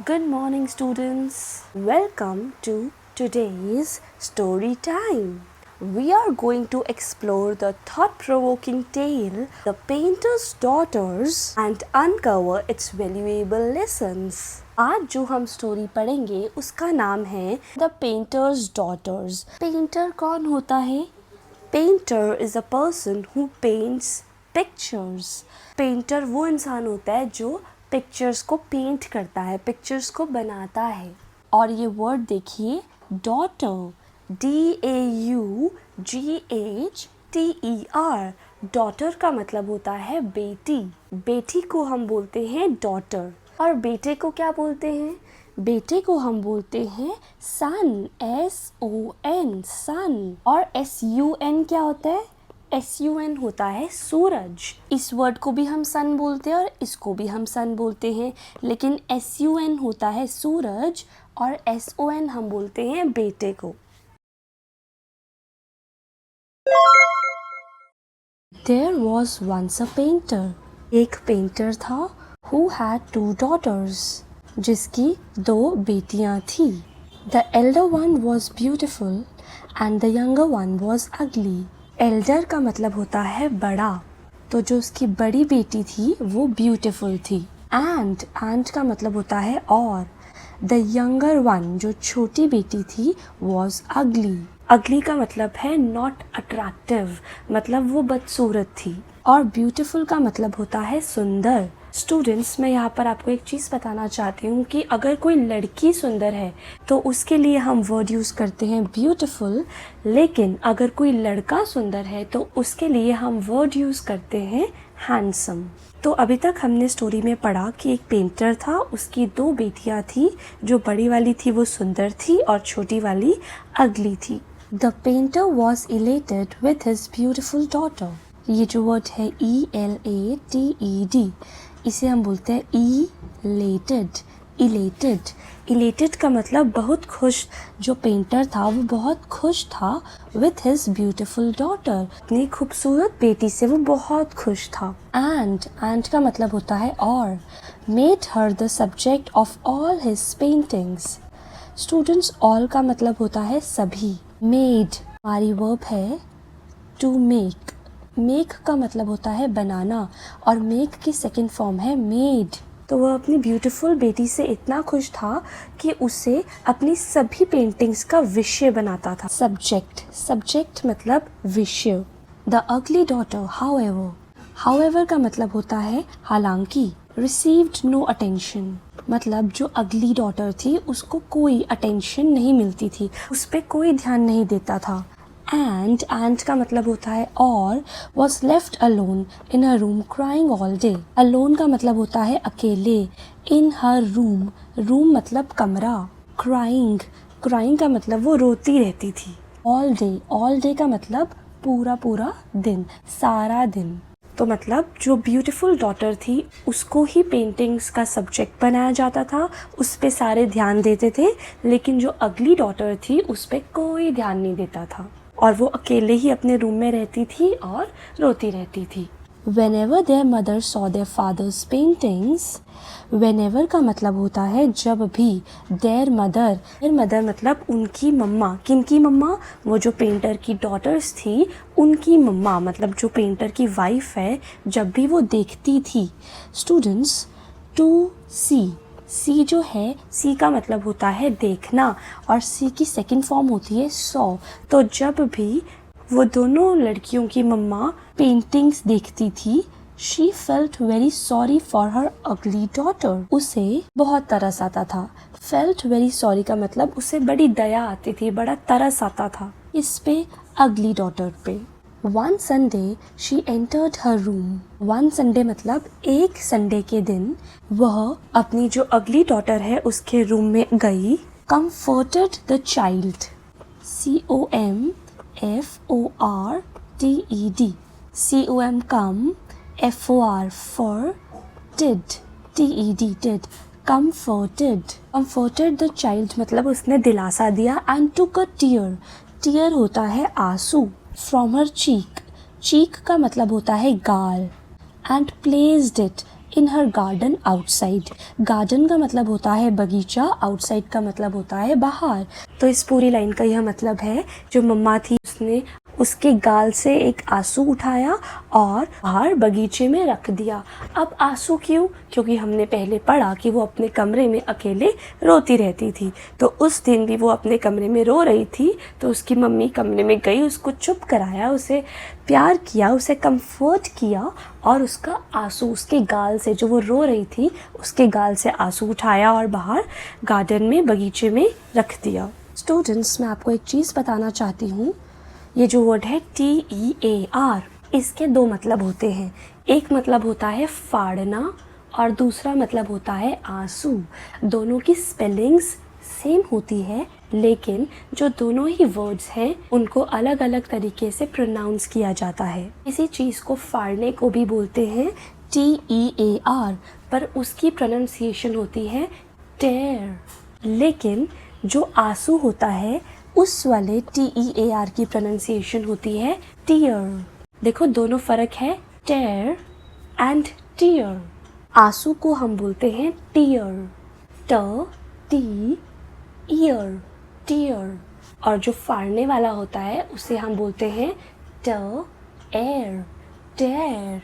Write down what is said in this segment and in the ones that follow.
Good morning, students. Welcome to today's story time. We are going to explore the thought-provoking tale, The Painter's Daughters, and uncover its valuable lessons. आज जो हम story पढ़ेंगे उसका नाम है The Painter's Daughters. Painter कौन होता है? Painter is a person who paints pictures. Painter वो इंसान होता है जो पिक्चर्स को पेंट करता है, पिक्चर्स को बनाता है। और ये वर्ड देखिए, डॉटर, DAUGHTER। डॉटर का मतलब होता है बेटी। बेटी को हम बोलते हैं डॉटर। और बेटे को क्या बोलते हैं? बेटे को हम बोलते हैं सन, SON, सन। और SUN क्या होता है? SUN होता है सूरज। इस वर्ड को भी हम सन बोलते हैं और इसको भी हम सन बोलते हैं, लेकिन SUN होता है सूरज और SON हम बोलते हैं बेटे को। There was once a painter. एक पेंटर था who had 2 daughters, जिसकी 2 बेटियां थी। The elder one was beautiful and the younger one was ugly. Elder का मतलब होता है बड़ा, तो जो उसकी बड़ी बेटी थी वो ब्यूटीफुल थी। एंड का मतलब होता है और। द यंगर वन, जो छोटी बेटी थी, वॉज अगली। अगली का मतलब है नॉट अट्रैक्टिव, मतलब वो बदसूरत थी। और ब्यूटीफुल का मतलब होता है सुंदर। स्टूडेंट्स, मैं यहाँ पर आपको एक चीज़ बताना चाहती हूँ कि अगर कोई लड़की सुंदर है तो उसके लिए हम वर्ड यूज़ करते हैं ब्यूटीफुल, लेकिन अगर कोई लड़का सुंदर है तो उसके लिए हम वर्ड यूज़ करते हैं हैंडसम। तो अभी तक हमने स्टोरी में पढ़ा कि एक पेंटर था, उसकी 2 बेटियाँ थी। जो बड़ी वाली थी वो सुंदर थी और छोटी वाली अगली थी। The painter was elated with his beautiful daughter. ये जो वर्ड है ELATED, इसे हम बोलते हैं इलेटेड। इलेटेड का मतलब बहुत खुश। जो पेंटर था वो बहुत खुश था विथ हिज ब्यूटिफुल डॉटर, अपनी खूबसूरत बेटी से वो बहुत खुश था। एंड का मतलब होता है और। Made her the subject of all his paintings. Students, all का मतलब होता है सभी। मेड हमारी वर्ब है टू मेक। मेक का मतलब होता है बनाना और मेक की सेकंड फॉर्म है मेड। तो वह अपनी ब्यूटीफुल बेटी से इतना खुश था कि उसे अपनी सभी पेंटिंग्स का विषय बनाता था। सब्जेक्ट मतलब विषय। द अगली डॉटर हाउएवर का मतलब होता है हालांकि। रिसीव्ड नो अटेंशन, मतलब जो अगली डॉटर थी उसको कोई अटेंशन नहीं मिलती थी, उस पर कोई ध्यान नहीं देता था। एंड का मतलब होता है और। Was left alone in her room crying all day. Alone का मतलब होता है अकेले। इन हर रूम मतलब कमरा। क्राइंग का मतलब वो रोती रहती थी। ऑल डे का मतलब पूरा दिन, सारा दिन। तो मतलब जो ब्यूटीफुल डॉटर थी उसको ही पेंटिंग्स का सब्जेक्ट बनाया जाता था, उस पे सारे ध्यान देते थे, लेकिन जो अगली डॉटर थी उस पे कोई ध्यान नहीं देता था और वो अकेले ही अपने रूम में रहती थी और रोती रहती थी। Whenever their mother saw their father's paintings, whenever का मतलब होता है जब भी। their mother मतलब उनकी मम्मा। किनकी मम्मा? वो जो पेंटर की डॉटर्स थी उनकी मम्मा, मतलब जो पेंटर की वाइफ है, जब भी वो देखती थी। स्टूडेंट्स, टू सी जो है, सी का मतलब होता है देखना और सी की सेकंड फॉर्म होती है सॉ। तो जब भी वो दोनों लड़कियों की मम्मा पेंटिंग्स देखती थी, she felt very sorry for her अगली डॉटर। उसे बहुत तरस आता था। फेल्ट वेरी सॉरी का मतलब उसे बड़ी दया आती थी, बड़ा तरस आता था इस पे, अगली डॉटर पे। One Sunday she entered her room. One Sunday मतलब एक संडे के दिन वह अपनी जो अगली डॉटर है उसके रूम में गई। Comforted the child, COMFORTED, come, FOR for did, comforted the child मतलब उसने दिलासा दिया। and took a tear होता है आंसू। from her cheek का मतलब होता है गाल। and placed it in her garden outside. Garden का मतलब होता है बगीचा, आउटसाइड का मतलब होता है बाहर। तो इस पूरी लाइन का यह मतलब है जो मम्मा थी उसने उसके गाल से एक आंसू उठाया और बाहर बगीचे में रख दिया। अब आंसू क्यों? क्योंकि हमने पहले पढ़ा कि वो अपने कमरे में अकेले रोती रहती थी। तो उस दिन भी वो अपने कमरे में रो रही थी, तो उसकी मम्मी कमरे में गई, उसको चुप कराया, उसे प्यार किया, उसे कंफर्ट किया और उसका आंसू उसके गाल से, जो वो रो रही थी उसके गाल से आंसू उठाया और बाहर गार्डन में बगीचे में रख दिया। स्टूडेंट्स, मैं आपको एक चीज़ बताना चाहती हूँ। ये जो वर्ड है TEAR, इसके दो मतलब होते हैं। एक मतलब होता है फाड़ना और दूसरा मतलब होता है आंसू। दोनों की स्पेलिंग्स सेम होती है, लेकिन जो दोनों ही वर्ड्स हैं उनको अलग अलग तरीके से प्रोनाउंस किया जाता है। इसी चीज़ को फाड़ने को भी बोलते हैं TEAR, पर उसकी प्रोनाउंसिएशन होती है टेयर। लेकिन जो आंसू होता है उस वाले TEAR की प्रोनाउंसिएशन होती है टीयर। देखो दोनों फर्क है, टेयर एंड टीयर। आंसू को हम बोलते हैं टीयर, ईयर, टीयर। और जो फाड़ने वाला होता है उसे हम बोलते हैं tear, tear.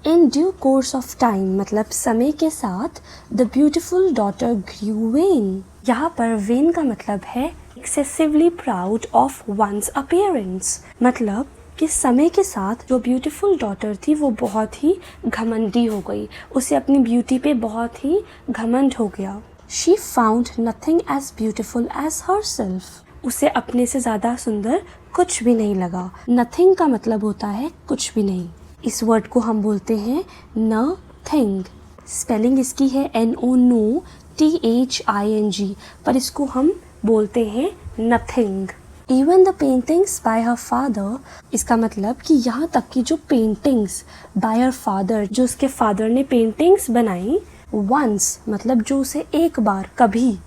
In due course of time मतलब समय के साथ the beautiful daughter grew vain. यहाँ पर वेन का मतलब है excessively proud of one's appearance. मतलब कि समय के साथ जो ब्यूटीफुल डॉटर थी वो बहुत ही घमंडी हो गई, उसे अपनी ब्यूटी पे बहुत ही घमंड हो गया। She found nothing as beautiful as herself. उसे अपने से ज़्यादा सुंदर कुछ भी नहीं लगा। नथिंग का मतलब होता है कुछ भी नहीं। इस वर्ड को हम बोलते हैं नथिंग। स्पेलिंग इसकी है NO THING, पर इसको हम बोलते हैं nothing. Even the paintings bye her father, इसका मतलब कि यहाँ तक कि जो पेंटिंग्स बाय हर फादर, जो उसके फादर ने पेंटिंग्स बनाई, वंस मतलब जो उसे एक बार, कभी,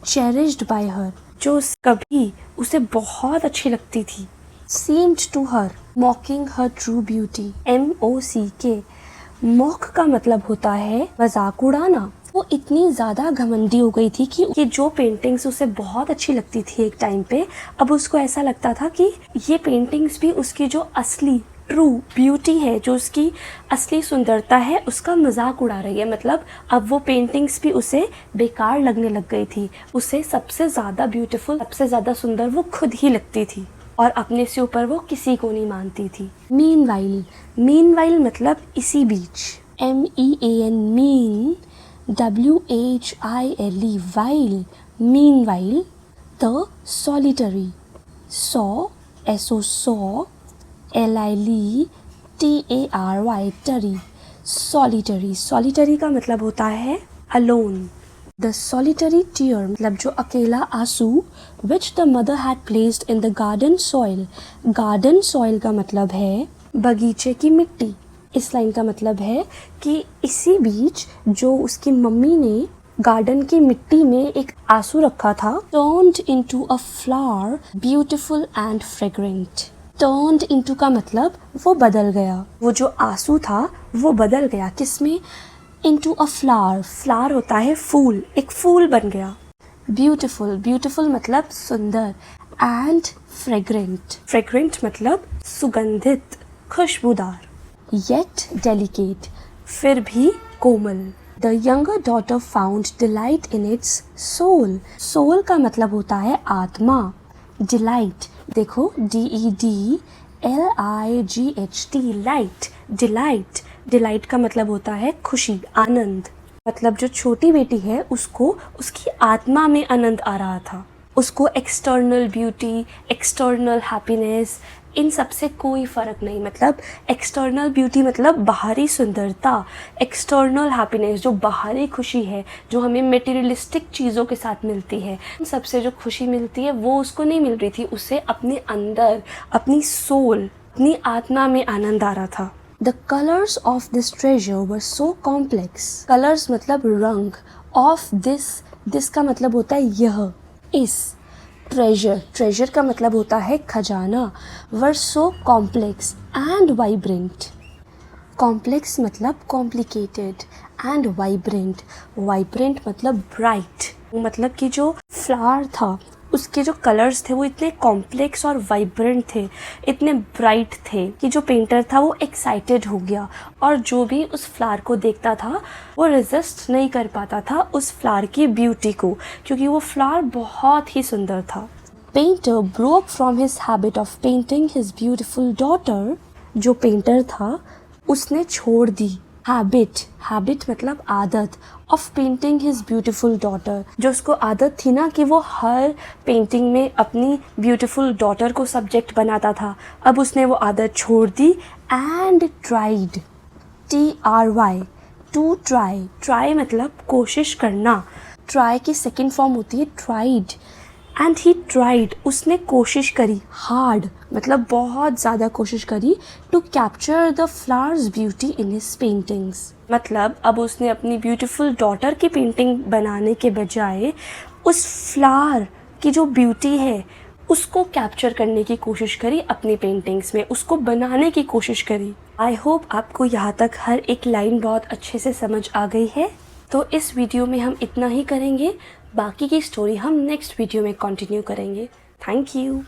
चेरिश्ड बाय हर, जो कभी उसे बहुत अच्छी लगती थी, seemed to her, mocking her true beauty, MOCK। Mock का मतलब होता है मजाक उड़ाना। वो इतनी ज़्यादा घमंडी हो गई थी कि जो पेंटिंग्स उसे बहुत अच्छी लगती थी एक टाइम पे, अब उसको ऐसा लगता था कि ये पेंटिंग्स भी उसकी जो असली ट्रू ब्यूटी है, जो उसकी असली सुंदरता है, उसका मजाक उड़ा रही है। मतलब अब वो पेंटिंग्स भी उसे बेकार लगने लग गई थी। उसे सबसे ज़्यादा ब्यूटीफुल, सबसे ज़्यादा सुंदर वो खुद ही लगती थी और अपने से ऊपर वो किसी को नहीं मानती थी। मीनवाइल, मीनवाइल मतलब इसी बीच, MEAN, mean, WHILE, while, meanwhile. The solitary, सॉ, SO सॉ, LILE TARY, टरी, सॉलिटरी। सॉलिटरी का मतलब होता है अलोन। द सॉलिटरी टीयर मतलब जो अकेला आंसू, which the mother had placed in the garden soil. Garden soil का मतलब है बगीचे की मिट्टी। इस लाइन का मतलब है कि इसी बीच जो उसकी मम्मी ने गार्डन की मिट्टी में एक आंसू रखा था, turned into a flower beautiful and fragrant. Turned into का मतलब वो बदल गया, वो जो आंसू था वो बदल गया किसमें? Into a flower. फ्लावर होता है फूल, एक फूल बन गया। ब्यूटीफुल, ब्यूटीफुल मतलब सुंदर, एंड फ्रेग्रेंट, फ्रेग्रेंट मतलब सुगंधित, खुशबूदार। येट डेलिकेट, फिर भी कोमल। The younger daughter found delight in its soul. Soul का मतलब होता है आत्मा। डिलाइट, देखो DEDLIGHT, लाइट, डिलाइट। डिलाइट का मतलब होता है खुशी, आनंद। मतलब जो छोटी बेटी है उसको उसकी आत्मा में आनंद आ रहा था। उसको एक्सटर्नल ब्यूटी, एक्सटर्नल हैप्पीनेस, इन सब से कोई फ़र्क नहीं। मतलब एक्सटर्नल ब्यूटी मतलब बाहरी सुंदरता, एक्सटर्नल हैप्पीनेस जो बाहरी खुशी है, जो हमें मटेरियलिस्टिक चीज़ों के साथ मिलती है, इन सब से जो खुशी मिलती है वो उसको नहीं मिल रही थी। उसे अपने अंदर, अपनी सोल, अपनी आत्मा में आनंद आ रहा था। The colors of this treasure were so complex. Colors मतलब रंग, of this का मतलब होता है यह, इस। treasure, treasure का मतलब होता है खजाना। were so complex and vibrant. Complex मतलब कॉम्प्लिकेटेड एंड वाइब्रेंट, वाइब्रेंट मतलब ब्राइट, मतलब कि जो फ्लावर था उसके जो कलर्स थे वो इतने कॉम्प्लेक्स और वाइब्रेंट थे, इतने ब्राइट थे कि जो पेंटर था वो एक्साइटेड हो गया और जो भी उस फ्लावर को देखता था वो रेजिस्ट नहीं कर पाता था उस फ्लावर की ब्यूटी को, क्योंकि वो फ्लावर बहुत ही सुंदर था। Painter broke from his habit of painting his beautiful daughter, जो पेंटर था उसने छोड़ दी हैबिट मतलब आदत, of painting his beautiful daughter, जो उसको आदत थी ना कि वो हर पेंटिंग में अपनी ब्यूटीफुल डॉटर को सब्जेक्ट बनाता था, अब उसने वो आदत छोड़ दी। And tried, TRY, to try मतलब कोशिश करना, ट्राई की सेकेंड फॉर्म होती है ट्राइड। एंड ही ट्राइड, उसने कोशिश करी, हार्ड मतलब बहुत ज़्यादा कोशिश करी, to capture the flowers beauty in his paintings, मतलब अब उसने अपनी ब्यूटीफुल डॉटर की पेंटिंग बनाने के बजाय उस फ्लावर की जो ब्यूटी है उसको कैप्चर करने की कोशिश करी अपनी पेंटिंग्स में, उसको बनाने की कोशिश करी। आई होप आपको यहाँ तक हर एक लाइन बहुत अच्छे से समझ आ गई है। तो इस वीडियो में हम इतना ही करेंगे, बाकी की स्टोरी हम नेक्स्ट वीडियो में कंटिन्यू करेंगे। Thank you.